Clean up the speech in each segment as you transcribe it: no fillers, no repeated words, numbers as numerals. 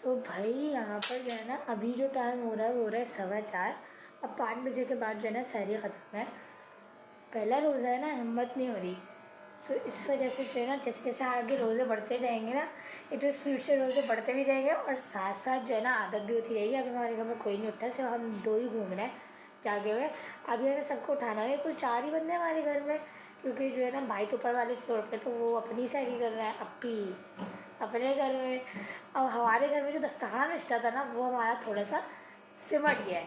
तो भाई यहाँ पर जो है ना अभी जो टाइम हो रहा है वो हो रहा है 4:15। अब 5 बजे के बाद जो है ना सहरी ख़त्म है। पहला रोज़ा है ना, हिम्मत नहीं हो रही। सो इस वजह से जो है ना जैसे जैसे आगे रोज़े बढ़ते जाएंगे ना, इतने स्पीड से रोज़े बढ़ते भी जाएंगे और साथ साथ जो है ना आदत भी होती रहेगी। अभी हमारे घर में कोई नहीं उठता, सिर्फ हम दो ही घूम रहे हैं जागे हुए। अभी हमें सबको उठाना है, कुल 4 ही बंदे हैं हमारे घर में, क्योंकि जो है ना भाई तो ऊपर वाले फ्लोर पे, तो वो अपनी सहरी कर रहा है अपी अपने घर में। अब हमारे घर में जो दस्तरखान रिश्ता था ना, वो हमारा थोड़ा सा सिमट गया है।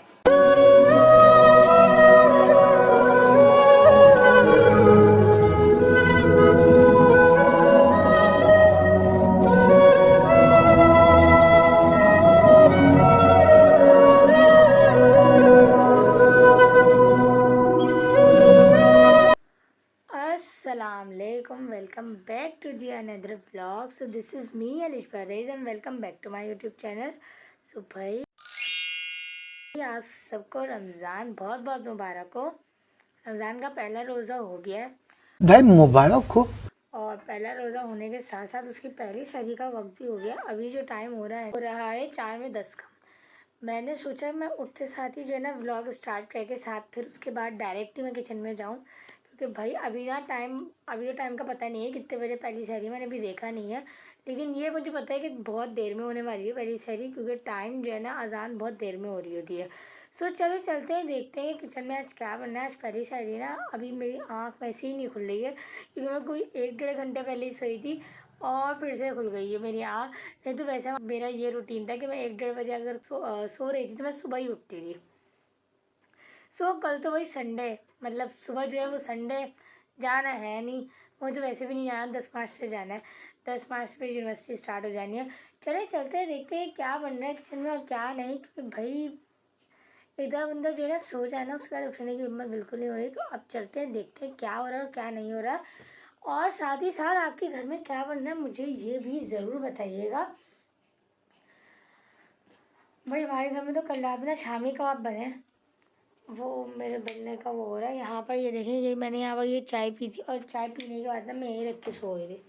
Assalamualaikum, welcome back to the another vlog. So this is me Alish Perez and welcome back to my YouTube channel. So भाई आप सबको रमज़ान बहुत बहुत मुबारक हो। रमज़ान का पहला रोज़ा हो गया है भाई मुबारक हो। और पहला रोज़ा होने के साथ साथ उसकी पहली सहरी का वक्त भी हो गया। अभी जो टाइम हो रहा है 4:10 का। मैंने सोचा मैं उठते साथ ही जो है ना व्लॉग स्टार्ट करके साथ फिर उसके बाद डायरेक्ट ही मैं किचन में जाऊँ, क्योंकि भाई अभी टाइम का पता नहीं है कितने बजे पहली सहरी, मैंने अभी देखा नहीं है। लेकिन ये मुझे पता है कि बहुत देर में होने वाली है पहली सहरी, क्योंकि टाइम जो है ना अजान बहुत देर में हो रही होती है। सो चलो चलते हैं, देखते हैं किचन में आज क्या बनना है। आज पहली सहरी ना, अभी मेरी आँख वैसे ही नहीं खुल रही है, क्योंकि मैं कोई 1 डेढ़ घंटे पहले ही सोई थी और फिर से खुल गई है मेरी आँख। नहीं तो वैसे मेरा ये रूटीन था कि मैं 1 डेढ़ बजे अगर सो रही थी तो मैं सुबह ही उठती थी। सो कल तो वही संडे, मतलब सुबह जो है वो संडे जाना है नहीं, मुझे वैसे भी नहीं जाना। 10 मार्च से जाना है, 10 मार्च पे यूनिवर्सिटी स्टार्ट हो जानी है। चले चलते हैं, देखते हैं क्या बन रहा है किचन में और क्या नहीं, क्योंकि भाई इधर बंदा जो है ना सो जाए ना, उसके बाद उठने की हिम्मत बिल्कुल नहीं हो रही। तो अब चलते हैं, देखते हैं क्या हो रहा है और क्या नहीं हो रहा। और साथ ही साथ आपके घर में क्या बन रहा है मुझे ये भी ज़रूर बताइएगा। भाई हमारे घर में तो कल रात में ना शामी कबाब बने हैं, वो मेरे बनने का वो हो रहा है। यहाँ पर ये देखें, ये मैंने यहाँ पर ये चाय पी थी और चाय पीने के बाद ना मैं यहीं रख के सो गई थी।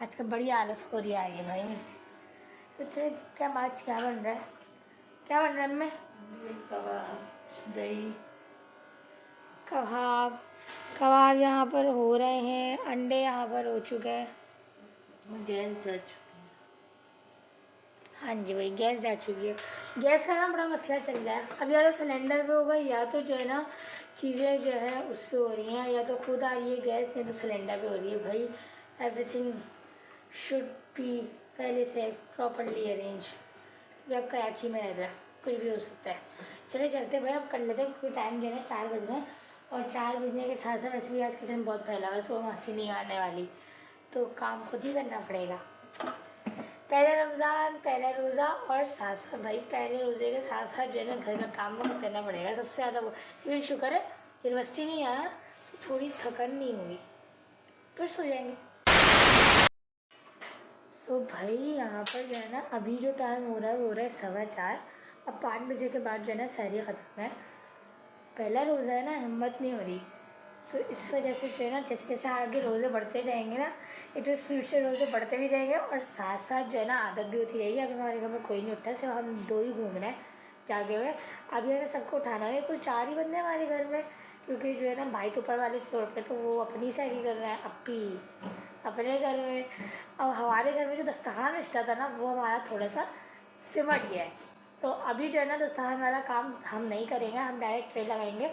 आजकल बड़ी आलस हो रही है भाई मेरी। तो चलिए क्या आज क्या बन रहा है, क्या बन रहा है मम्मी? कबाब, दही, कबाब कबाब यहाँ पर हो रहे हैं, अंडे यहाँ पर हो चुके हैं। गैस जा चुकी हाँ जी भाई, गैस जा चुकी है। गैस का ना बड़ा मसला चल रहा है। अब या तो सिलेंडर पे होगा, या तो जो है ना चीज़ें जो है उस पर हो रही हैं, या तो खुद आ रही है गैस, नहीं तो सिलेंडर पे हो रही है। भाई एवरीथिंग शुड बी पहले से प्रॉपरली अरेंज। या आप कराची में रह रहे हैं, कुछ भी हो सकता है। चले चलते भाई, अब कर लेते हैं, क्योंकि टाइम जो है ना 4 बज रहे हैं और 4 बजने के साथ साथ वैसे भी आज किचन बहुत फैला हुआ है, सो मासी नहीं आने वाली, तो काम खुद ही करना पड़ेगा। पहला रमज़ान, पहला रोज़ा और साथ साथ भाई पहले रोज़े के साथ साथ जो है ना घर का काम भी करना पड़ेगा सबसे ज़्यादा वो। लेकिन शुक्र है यूनिवर्सिटी नहीं आया तो थोड़ी थकन नहीं हुई, फिर सो जाएंगे। तो भाई यहाँ पर जो है ना अभी जो टाइम हो रहा है वो हो रहा है 4:15। अब 5 बजे के बाद जो है ना सहरी ख़त्म है। पहला रोज़ा है ना, हिम्मत नहीं हो रही। सो इस वजह से जो है ना जैसे जैसे आगे रोज़े बढ़ते जाएंगे ना, इतने स्पीड से रोज़े बढ़ते भी जाएंगे और साथ साथ जो है ना आदत भी होती रहेगी। अभी हमारे घर में कोई नहीं उठता, सिर्फ हम दो ही घूम रहे हैं जागे हुए। अभी हमें सबको उठाना है, कुल 4 ही बंदे हैं हमारे घर में, क्योंकि जो है ना भाई तो ऊपर वाले फ्लोर पे, तो वो अपनी सहरी कर रहा है अपी अपने घर में। अब हमारे घर में जो दस्तरखान रिश्ता था ना, वो हमारा थोड़ा सा सिमट गया है। तो अभी जो है ना दस्तरखान वाला काम हम नहीं करेंगे, हम डायरेक्ट ट्रे लगाएंगे,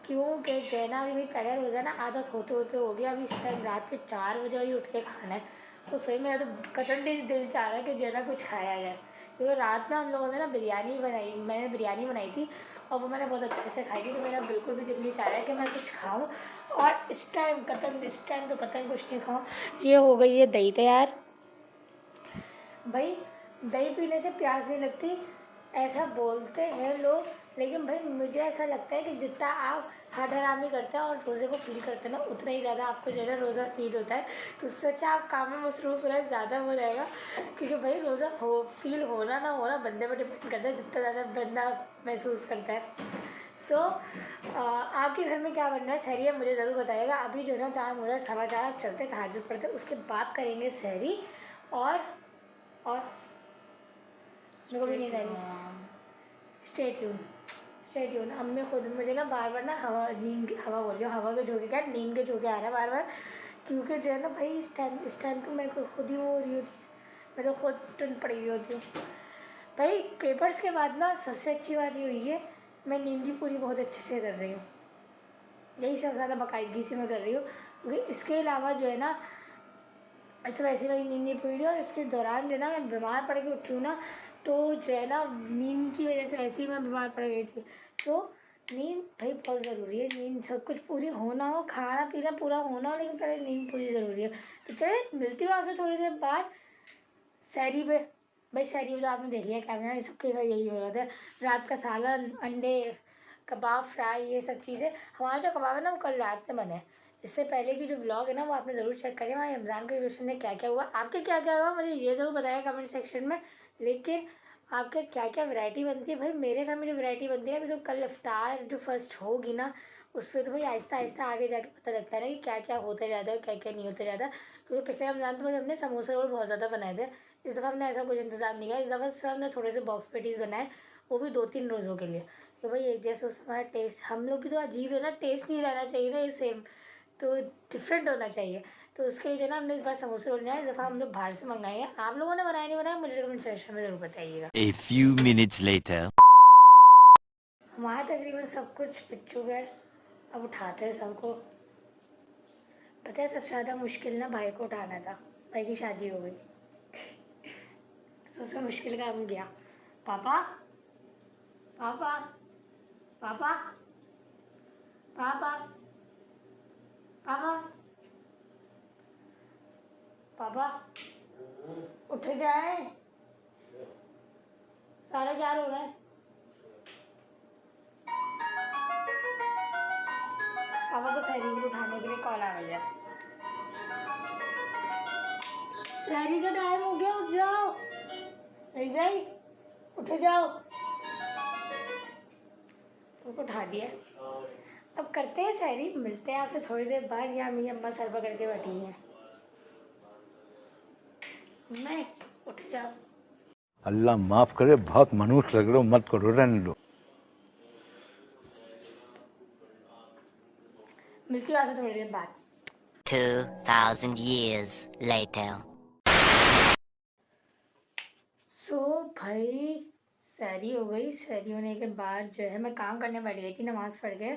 क्योंकि जो है ना अभी मेरी पहला रोज़ा ना आदत होते होते हो गया। अभी इस टाइम रात के 4 बजे ही उठ के खाना है, तो सही मेरा तो कतन दिल चाह रहा है कि जो है ना कुछ खाया जाए। क्योंकि रात में हम लोगों ने ना मैंने बिरयानी बनाई थी और वो मैंने बहुत अच्छे से खाई थी, तो मेरा बिल्कुल भी दिल नहीं चाह रहा है कि मैं कुछ खाऊँ। और इस टाइम तो कतन कुछ नहीं खाऊँ। ये हो गई है दही तैयार। भाई दही पीने से प्यास नहीं लगती ऐसा बोलते हैं लोग, लेकिन भाई मुझे ऐसा लगता है कि जितना आप हर हरामी करते हैं और रोज़े को फील करते हैं ना, उतना ही ज़्यादा आपको जो है ना रोज़ा फील होता है। तो उससे अच्छा आप काम में मसरूफ़ रहे, ज़्यादा हो जाएगा। क्योंकि भाई रोज़ा फील होना ना होना बंदे पर डिपेंड करता है, जितना ज़्यादा बंदा महसूस करता है। सो आपके घर में क्या बनना है सहरी है मुझे ज़रूर बताइएगा। अभी जो है ना टाइम हो रहा है 4:15, आप चलते तहज्जुद पढ़ते, उसके बाद करेंगे सहरी। और और मेरे को भी नींद आ रही है। Stay tune. अब मैं खुद मुझे ना बार बार ना हवा बोल रही हूँ, हवा के झोंके क्या नींद के झोंके आ रहा है बार बार, क्योंकि जो है ना भाई इस टाइम तो मेरे को खुद ही वो हो रही होती है, मैं तो खुद टुन पड़ी हुई होती हूँ भाई। पेपर्स के बाद ना सबसे अच्छी बात ये हुई है, मैं नींद भी पूरी बहुत अच्छे से कर रही हूँ, यही सबसे ज़्यादा बाकायदगी से मैं कर रही हूँ, क्योंकि इसके अलावा जो है ना तो वैसे मेरी नींद नहीं पूरी थी, और इसके दौरान जो है ना मैं बीमार पड़ के उठी हूँ ना, तो जो है ना नींद की वजह से वैसे ही मैं बीमार पड़ गई थी। तो नींद भाई बहुत ज़रूरी है, नींद सब कुछ पूरी होना हो, खाना पीना पूरा होना हो, लेकिन पहले नींद पूरी ज़रूरी है। तो चलिए मिलती हूँ आपसे थोड़ी देर बाद सहरी पे। भाई सहरी में तो आपने देख लिया क्या, सबके घर यही हो रहा था, रात का सालन, अंडे, कबाब फ्राई, ये सब चीज़ें। हमारा जो कबाब है ना वो कल रात में बना है, इससे पहले की जो व्लॉग है ना वो आपने ज़रूर चेक करें, वहाँ रमज़ान के क्वेश्चन में क्या क्या हुआ, आपके क्या क्या हुआ मुझे ये ज़रूर बताया कमेंट सेक्शन में। लेकिन आपके क्या क्या वैरायटी बनती है भाई, मेरे घर में जो वैरायटी बनती है अभी तो कल इफ्तार जो फर्स्ट होगी ना, उस पर तो भाई आहिस्ता आहिस्ता आगे जाके पता लगता है ना कि क्या क्या होता जाता है, क्या क्या नहीं होता जाता। क्योंकि पिछले रमज़ान तो भाई हमने समोसे रोल बहुत ज़्यादा बनाए थे, इस दफ़ा हमने ऐसा कुछ इंतज़ाम नहीं किया, इस दफ़ा सिर्फ हमने थोड़े से बॉक्स पेटीज़ बनाए, वो भी 2-3 रोज़ों के लिए। तो भाई एक जैसे उसमें हमारा टेस्ट, हम लोग की तो अजीब है ना, टेस्ट नहीं रहना चाहिए ना ये सेम, तो डिफरेंट होना चाहिए। तो उसके लिए जो ना हमने इस बार समोसे रोल बनाए, इस दफ़ा हम लोग बाहर से मंगाए हैं। आप लोगों ने बनाया नहीं बनाया मुझे कमेंट सेक्शन में ज़रूर बताइएगा। A few minutes later. हमारा तकरीबन सब कुछ पिच चुका है, अब उठाते हैं सबको। पता है सबसे ज़्यादा मुश्किल ना भाई को उठाना था, भाई की शादी हो गई सबसे मुश्किल काम गया। पापा पापा पापा पापा पापा पापा उठ जाए, 4:30 हो रहा है। पापा को सहरी को उठाने के लिए कॉल आ गया, सहरी का टाइम हो गया, उठ जाओ रईजाई, उठ जाओ। सबको उठा दिया, अब करते हैं सहरी, मिलते हैं आपसे थोड़ी देर बाद। यहाँ मेरी अम्मा सर पकड़ के बैठी हैं, मैं उठ जाओ। अल्लाह माफ करे, बहुत मनुष्य लग रहे हो, मत करो, रहने दो। मिलती हूँ आपसे थोड़ी देर बाद। 2,000 years later. सो भाई सहरी हो गई, सहरी होने के बाद जो है मैं काम करने बैठ गई थी नमाज़ पढ़ के,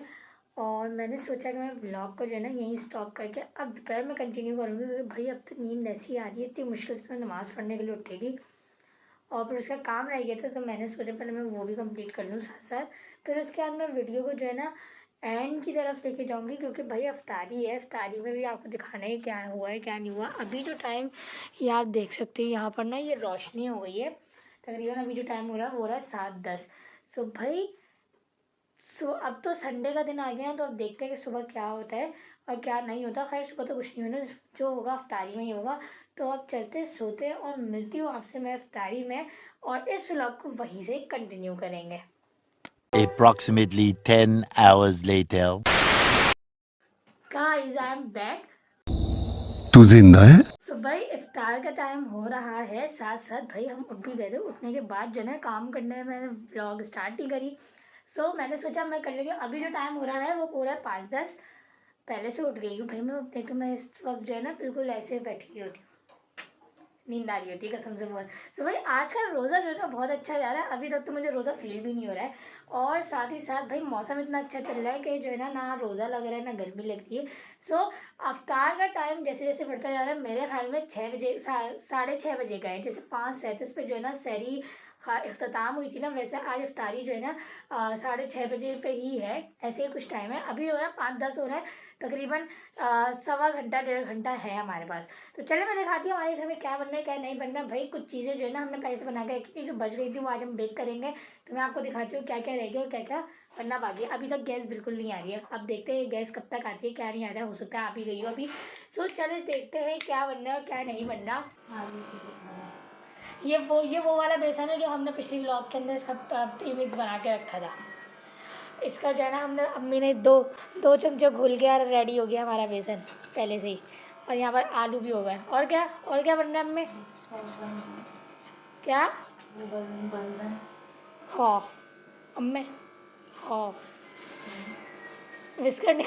और मैंने सोचा कि मैं व्लॉग को जो है ना यहीं स्टॉप करके अब दोपहर में कंटिन्यू करूँगी, क्योंकि भाई अब तो नींद ऐसी आ रही है, इतनी मुश्किल से मैं नमाज़ पढ़ने के लिए उठी थी, और फिर उसका काम रह गया था, तो मैंने सोचा पहले मैं वो भी कंप्लीट कर लूँ साथ साथ, फिर उसके बाद मैं वीडियो को जो है ना एंड की तरफ लेके जाऊँगी, क्योंकि भाई अफ्तारी है, अफ्तारी में भी आपको दिखाना है क्या हुआ है क्या नहीं हुआ। अभी जो टाइम ये आप देख सकते हैं यहाँ पर ना ये रोशनी हो गई है, तकरीबन अभी जो टाइम हो रहा है वो हो रहा है 7:10। सो भाई अब तो संडे का दिन आ गया है, तो अब देखते हैं कि सुबह क्या होता है और क्या नहीं होता। खैर सुबह तो कुछ नहीं होना, जो होगा अफ्तारी में ही होगा। तो अब चलते सोते और मिलती हूँ आपसे मैं अफ्तारी में, और इस व्लॉग को वहीं से कंटिन्यू करेंगे। Approximately 10 hours later. Guys I am back. तू जिंदा है? सो भाई इफ्तार का टाइम हो रहा है, साथ साथ भाई हम उठ भी गए थे। उठने के बाद जो है काम करने में मैंने व्लॉग स्टार्ट नहीं करी। सो मैंने सोचा मैं कर लेती हूँ। अभी जो टाइम हो रहा है वो पूरा 5:10, पहले से उठ गई हूँ भाई मैं, नहीं तो मैं इस वक्त जो है ना बिल्कुल ऐसे बैठी होती हूँ, नींद आ रही होती है कसम से बहुत। तो भाई आज का रोज़ा जो है ना बहुत अच्छा जा रहा है, अभी तक तो मुझे रोज़ा फील भी नहीं हो रहा है, और साथ ही साथ भाई मौसम इतना अच्छा चल रहा है कि जो है ना रोज़ा लग रहा है ना गर्मी लगती है। सो अफ्तार का टाइम जैसे जैसे बढ़ता जा रहा है, मेरे ख्याल में 6 बजे 6:30 बजे का है, जैसे 5:37 पे जो है ना सहरी अख्ताम हुई थी ना, वैसे आज इफ्तारी जो है ना 6:30 बजे पे ही है, ऐसे ही कुछ टाइम है। अभी हो रहा है 5:10 हो रहा है, तकरीबन 1.25 घंटा 1.5 घंटा है हमारे पास। तो चले मैं दिखाती हूँ हमारे घर में क्या बनना है क्या नहीं बनना। भाई कुछ चीज़ें जो है ना हमने पहले से बना के रखी थी, जो बच गई थी वो आज हम बेक करेंगे, तो मैं आपको दिखाती हूँ क्या क्या रह गया और क्या क्या बनना बाकी है। अभी तक गैस बिल्कुल नहीं आ रही है, अब देखते हैं गैस कब तक आती है, क्या नहीं आ रहा है, हो सकता है आप ही गई हो अभी। तो चले देखते हैं क्या बनना है और क्या नहीं बनना। ये वो वाला बेसन है जो हमने पिछली व्लॉग के अंदर इसका प्रीमिक्स बना के रखा था। इसका जो है ना हमने अम्मी ने दो चमचे घुल गया, रेडी हो गया हमारा बेसन पहले से ही, और यहाँ पर आलू भी हो गए। और क्या बनना है अम्मी? क्या बंधन हाँ अम्मे हाँ विस्कर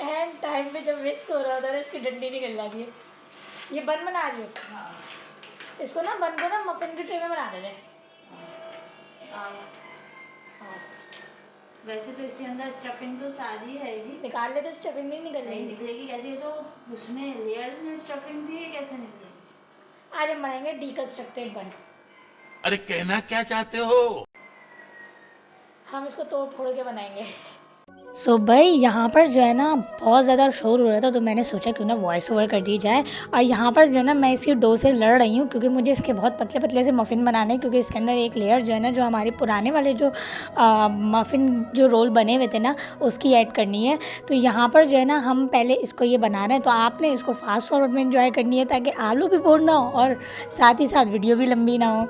एंड टाइम पे जब विस्क हो रहा था ना इसकी डंडी निकल जाती है। ये बन बना रही हो? इसको ना बन को ना मफिन की ट्रे में बना देते। वैसे तो इसके अंदर स्टफिंग तो सारी है ही। निकाल ले तो स्टफिंग नहीं निकल नहीं जाएगी। निकलेगी कैसे? ये तो उसमें लेयर्स में स्टफिंग थी, ये कैसे निकलेगी? आज हम बनाएंगे डीकंस्ट्रक्टेड बन। अरे कहना क्या चाहते हो? हम इसको तोड़ फोड़ के बनाएंगे। सो भाई यहाँ पर जो है ना बहुत ज़्यादा शोर हो रहा था, तो मैंने सोचा क्यों ना वॉइस ओवर कर दी जाए। और यहाँ पर जो है ना मैं इसकी डो से लड़ रही हूँ, क्योंकि मुझे इसके बहुत पतले पतले से मफ़िन बनाने हैं, क्योंकि इसके अंदर एक लेयर जो है ना जो हमारे पुराने वाले जो मफ़िन जो रोल बने हुए थे ना उसकी ऐड करनी है। तो यहाँ पर जो है ना हम पहले इसको ये बना रहे हैं, तो आपने इसको फास्ट फॉरवर्ड में एंजॉय करनी है ताकि आलू भी बोर ना हो और साथ ही साथ वीडियो भी लंबी ना हो।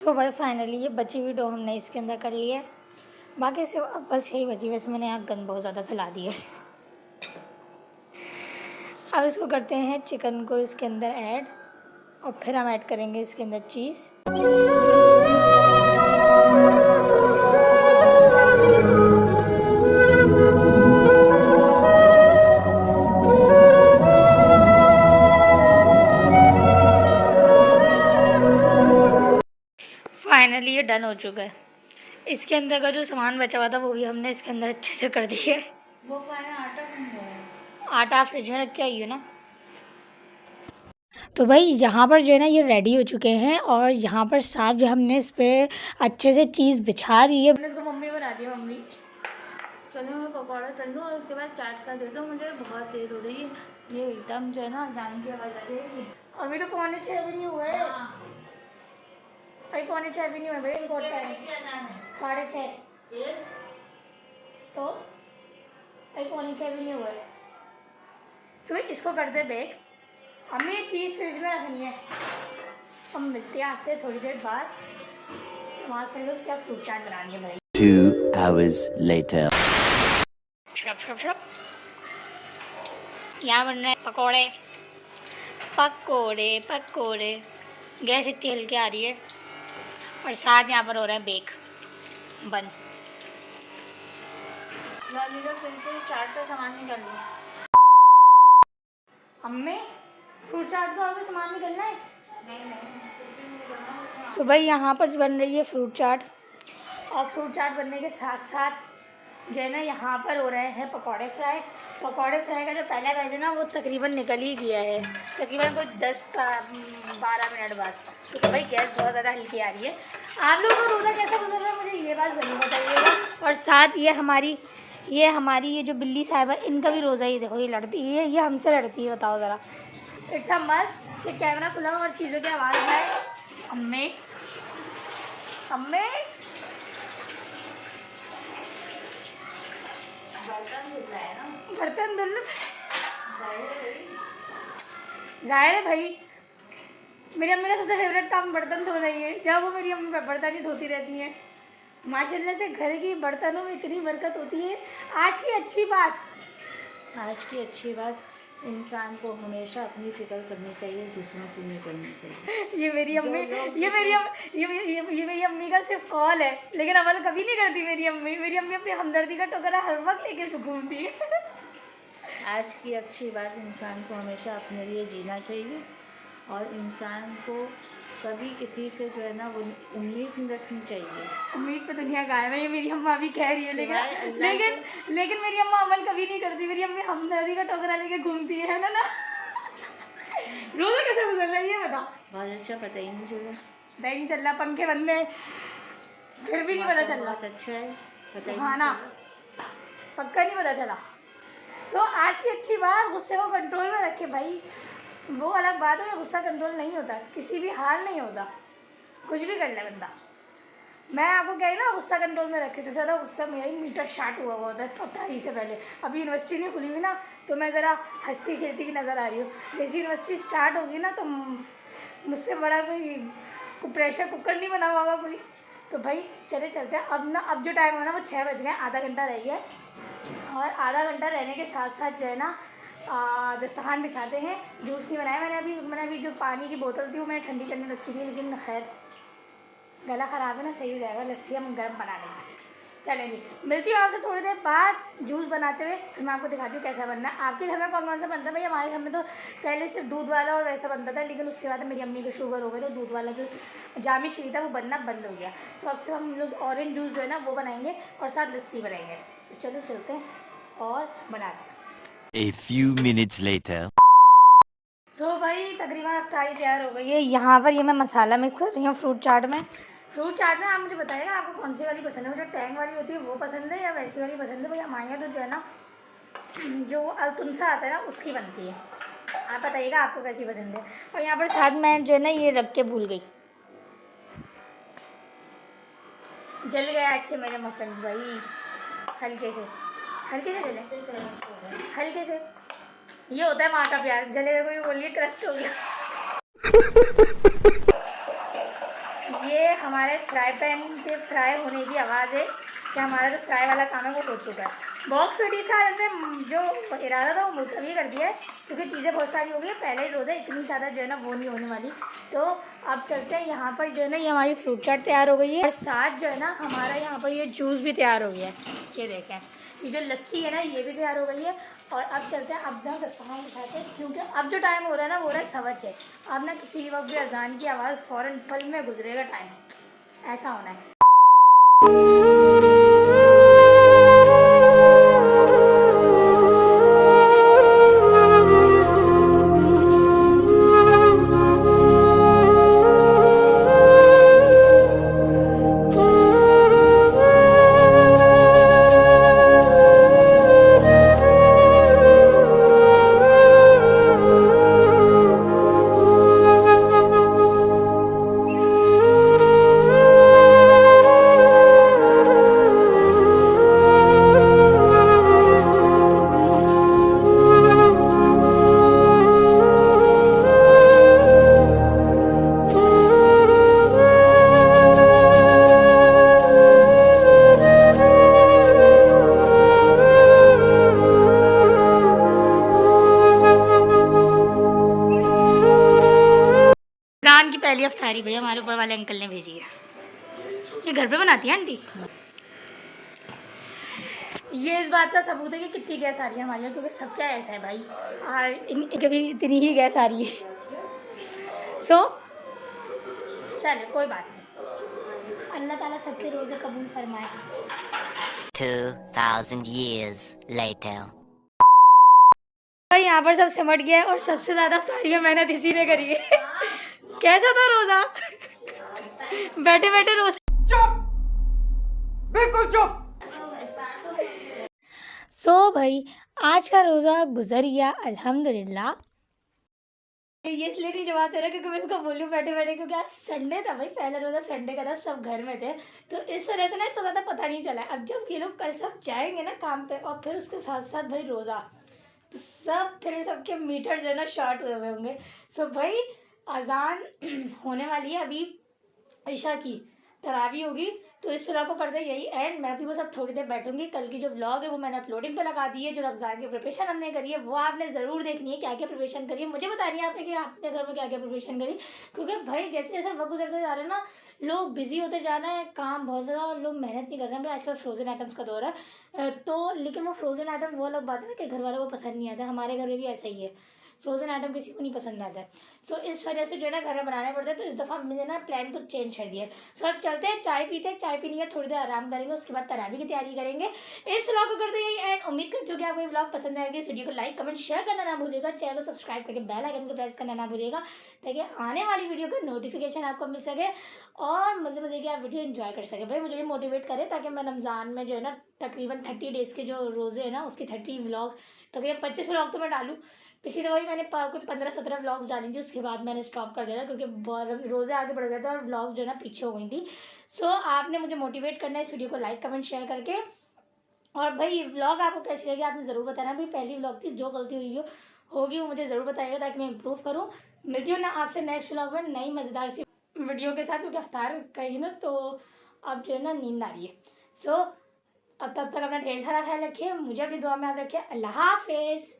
तो भाई फाइनली ये बची हुई डो हमने इसके अंदर कर ली है। बाकी से अब बस यही बची। वैसे मैंने यहाँ गंद बहुत ज़्यादा फैला दी है। अब इसको करते हैं चिकन को इसके अंदर ऐड, और फिर हम ऐड करेंगे इसके अंदर चीज़। फाइनली ये डन हो चुका है। इसके अंदर का जो सामान बचा हुआ था वो भी हमने इसके अंदर अच्छे से कर दिया है। वो खाना आटा बन गया। आटा फ्रिज में रख के आई हो ना। तो भाई यहाँ पर जो है ना ये रेडी हो चुके हैं, और यहाँ पर साफ जो हमने इस पर अच्छे से चीज़ बिछा दी है। इसको मम्मी बना दी है। मम्मी चलो मैं पकौड़ा तल लूँ और उसके बाद चाट का दे दो मुझे। बहुत तेज हो रही है ये, एकदम जो है ना अजान की आवाज़ आ रही है। अभी तो 5:45 भी नहीं हुए। भाई 5:45 भी नहीं हुए भाई। बहुत टाइम 6:30 तो भाई 5:45 भी नहीं हुए। तो भाई इसको कर दे बेक। हमें ये चीज़ फ्रिज में रखनी है। हम मिलते हैं आपसे थोड़ी देर बाद। वहाँ से पहले उसके बाद फ्रूट चाट बनानी है भाई। 2 hours later. यहाँ बन रहे हैं पकोड़े पकोड़े पकोड़े। गैस इतनी हल्की आ रही है, और साथ यहाँ पर हो रहा है बेक बन। लॉलीपॉप फिर से चाट का सामान निकाल लिया। हमें फ्रूट चाट का और भी सामान निकलना है। तो भाई यहाँ पर बन रही है फ्रूट चाट, और फ्रूट चाट बनने के साथ साथ जो है ना यहाँ पर हो रहे हैं पकौड़े फ्राई। पकौड़े फ्राई का जो पहला बैच है ना वो तकरीबन निकल ही गया है, तकरीबन कुछ 10-12 मिनट बाद। तो भाई गैस बहुत ज़्यादा हल्की आ रही है। आप लोगों को रोज़ा कैसा गुजर रहा है मुझे ये बात ज़रूर बताइएगा। और साथ ये हमारी ये जो बिल्ली साहिबा, इनका भी रोज़ा ही देखो ये लड़ती है, ये हमसे लड़ती है। बताओ ज़रा। इट्स अ मस्ट कि कैमरा खुला हो और चीज़ों की आवाज़ आए। अम्मे अम्मे बर्तन धुल जाहिर है भाई। मेरी अम्मी का सबसे फेवरेट काम बर्तन धोना ही है। जब वो मेरी अम्मी बर्तन ही धोती रहती हैं। माशाल्लाह से घर की बर्तनों में इतनी बरकत होती है। आज की अच्छी बात आज की अच्छी बात, इंसान को हमेशा अपनी फिक्र करनी चाहिए, दूसरों की नहीं करनी चाहिए। ये मेरी अम्मी, जो लोग ये मेरी ये मेरी अम्मी का सिर्फ कॉल है, लेकिन अमल कभी नहीं करती मेरी अम्मी। मेरी अम्मी अपनी हमदर्दी का टोकरा हर वक्त लेके घूमती है। आज की अच्छी बात, इंसान को हमेशा अपने लिए जीना चाहिए और इंसान को कभी किसी से जो है ना वो उम्मीद नहीं रखनी चाहिए। उम्मीद पे दुनिया गायब है, ये मेरी अम्मा भी कह रही है, सिवाय अल्लाह लेकिन मेरी अम्मा अमल कभी नहीं करती। मेरी अम्मी हमदर्दी का टोकरा लेके घूमती है ना। रोजा कैसे गुजर रही है बता? बहुत अच्छा, पता ही नहीं चला। पता ही नहीं चल रहा, पंखे बंद है फिर भी नहीं पता चल रहा। बहुत अच्छा है, पता ही हाँ नहीं ना, पक्का नहीं पता चला। सो आज की अच्छी बात, गुस्से को कंट्रोल में रखे भाई। वो अलग बात है, गुस्सा कंट्रोल नहीं होता, किसी भी हाल नहीं होता, कुछ भी कर ले बंदा। मैं आपको कह रही ना, गुस्सा कंट्रोल में रखे। सबसे ज़्यादा गुस्सा मेरा ही मीटर स्टार्ट हुआ होता है पता से पहले। अभी यूनिवर्सिटी नहीं खुली हुई ना, तो मैं ज़रा हंसती खेलती की नज़र आ रही हूँ। जैसे यूनिवर्सिटी स्टार्ट होगी ना, तो मुझसे बड़ा कोई प्रेशर कुकर नहीं बना हुआ होगा कोई। तो भाई चलते हैं अब ना। अब जो टाइम है ना वो 6 बज गए, आधा घंटा रह गया। और आधा घंटा रहने के साथ साथ जो है ना दस्तरखान बिछाते हैं। जूस नहीं बनाया मैंने अभी जो पानी की बोतल थी वो मैंने ठंडी करने रखी थी, लेकिन खैर गला ख़राब है ना, सही हो जाएगा। लस्सी हम गर्म बना लेंगे। चलेंगे, मिलती हूँ आपसे थोड़ी देर बाद जूस बनाते हुए। फिर मैं आपको दिखाती हूँ कैसा बनना है। आपके घर में कौन कौन सा बनता है भाई? हमारे घर में तो पहले सिर्फ दूध वाला और वैसा बनता था, लेकिन उसके बाद मेरी अम्मी को शुगर हो गई, तो दूध वाला जो जामी श्री था वो बनना बंद हो गया। तो अब से हम लोग ऑरेंज जूस जो है ना वो बनाएंगे और साथ लस्सी बनाएंगे। तो चलो चलते हैं और बनाते हैं। A few minutes later. सो भाई तकरीबन अफ्तारी तैयार हो गई है। यहाँ पर ये मैं मसाला मिक्स कर रही हूँ फ्रूट चाट में। फ्रूट चाट में आप मुझे बताइएगा आपको कौन सी वाली पसंद है? मुझे टैंग वाली होती है वो पसंद है या वैसी वाली पसंद है? भाई हमारे यहाँ तो जो है ना जो अलतुमसा आता है ना उसकी बनती है। आप बताइएगा आपको कैसी पसंद है। और यहाँ पर साथ में जो है ना ये रख के भूल गई, जल गया आज के मेरे मफिन्स भाई। हल्के से जले, हल्के से। ये होता है माँ का प्यार, जलेगा कोई बोलिए क्रस्ट हो गया। ये हमारे फ्राई पैन के फ्राई होने की आवाज़ है कि हमारा जो फ्राई वाला काम है वो हो चुका है। बॉक्स पेटी का जो इरादा था वो मुलतवी कर दिया है, क्योंकि चीज़ें बहुत सारी हो गई है। पहले ही रोज़ा इतनी ज़्यादा जो है ना वो नहीं होने वाली। तो अब चलते हैं, यहाँ पर जो है ना ये हमारी फ्रूट चाट तैयार हो गई है और साथ जो है ना हमारा यहाँ पर ये जूस भी तैयार हो गया है। ये देखें, ये जो लस्सी है ना ये भी तैयार हो गई है। और अब चलते हैं, अब ना दस्तरखान बिछाते हैं, क्योंकि अब जो टाइम हो रहा है ना वो हो रहा है 6:15। अब ना किसी वक्त भी अजान की आवाज़ फ़ौरन पल में गुजरेगा टाइम, ऐसा होना है। रमज़ान की पहली अफ्तारी भैया हमारे ऊपर वाले अंकल ने भेजी है। ये घर पे बनाती है आंटी। ये इस बात का सबूत है कि कितनी गैस आ रही है हमारे यहाँ, क्योंकि सबका ऐसा है भाई। और कभी इतनी ही गैस आ रही है। सो चलो कोई बात नहीं, अल्लाह ताला सबके रोज़े कबूल फरमाए। 2000 years later. यहाँ पर सब सिमट गया और सबसे ज़्यादा अफ्तारियाँ मेहनत इसी ने करी है। कैसा था रोज़ा? बैठे बैठे रोज़ा। चुप, बिल्कुल चुप। सो भाई आज का रोज़ा गुजर गया अल्हम्दुलिल्लाह। ये इसलिए नहीं जवाब दे रहा क्योंकि मैं इसको बोलूँ बैठे बैठे, क्योंकि आज संडे था भाई, पहला रोज़ा संडे का था, सब घर में थे, तो इस वजह से ना तो ज़्यादा पता नहीं चला। अब जब ये लोग कल सब जाएंगे ना काम पे और फिर उसके साथ साथ भाई रोज़ा, तो सब फिर सबके मीटर जो है ना शॉर्ट हुए होंगे। सो भाई अजान होने वाली है अभी, ईशा की तरावी होगी, तो इस व्लॉग को करते हैं यही एंड। मैं भी बस अब थोड़ी देर बैठूंगी। कल की जो व्लॉग है वो मैंने अपलोडिंग पे लगा दी है। जो रमज़ान की प्रिपरेशन हमने करी है वो आपने ज़रूर देखनी है, क्या क्या प्रिपरेशन करी है मुझे बतानी है आपने कि आपने घर में क्या क्या प्रिपरेशन करी। क्योंकि भाई जैसे जैसे वक्त गुजरते जा रहे हैं ना, लोग बिजी होते जा रहे हैं, काम बहुत ज़्यादा और लोग मेहनत नहीं कर रहे हैं। भाई आजकल फ्रोज़न आइटम्स का दौर है तो लेकिन वो फ्रोज़न आइटम वो अलग बात है ना कि घर वालों को पसंद नहीं आता। हमारे घर में भी ऐसा ही है, फ्रोज़न आइटम किसी को नहीं पसंद आता है। सो इस वजह से जो है ना घर में बनाने पड़ते हैं। तो इस दफ़ा मैंने ना प्लान को चेंज कर दिया है। सो अब चलते हैं, चाय पीते हैं, चाय पीने के थोड़ी देर आराम करेंगे, उसके बाद तरावी की तैयारी करेंगे। इस व्लॉग को करते यही एंड। उम्मीद करती हूँ कि आपको ये व्लॉग पसंद आएगा। इस वीडियो को लाइक कमेंट शेयर करना ना भूलिएगा, चैनल को सब्सक्राइब करके बेल आइकन को प्रेस करना ना भूलिएगा ताकि आने वाली वीडियो का नोटिफिकेशन आपको मिल सके और मज़े मज़े की आप वीडियो एंजॉय कर सके। भाई मुझे भी मोटिवेट करे ताकि मैं रमज़ान में जो है ना तकरीबन 30 डेज़ के जो रोज़े हैं ना उसकी 30 व्लॉग, तकरीबन 25 व्लॉग तो मैं डालूँ। पिछली दफ़ा ही मैंने कुछ 15-17 व्लॉग्स डाली थी, उसके बाद मैंने स्टॉप कर दिया था क्योंकि रोज़े आगे बढ़ गए थे और व्लॉग्स जो है ना पीछे हो गई थी। सो आपने मुझे मोटिवेट करना है इस वीडियो को लाइक कमेंट शेयर करके। और भाई व्लॉग आपको कैसी लगी आपने ज़रूर बताना। भाई पहली व्लॉग थी, जो गलती हुई होगी वो मुझे ज़रूर बताइएगा ताकि मैं इम्प्रूव करूँ। मिलती हूँ ना आपसे नेक्स्ट व्लॉग में नई मज़ेदार सी वीडियो के साथ, क्योंकि अफ्तार कही ना तो अब जो है ना नींद आ रही है। सो अब तब तक अपना ढेर सारा ख्याल रखिए, मुझे अपनी दुआ में याद रखिए। अल्लाह हाफिज़।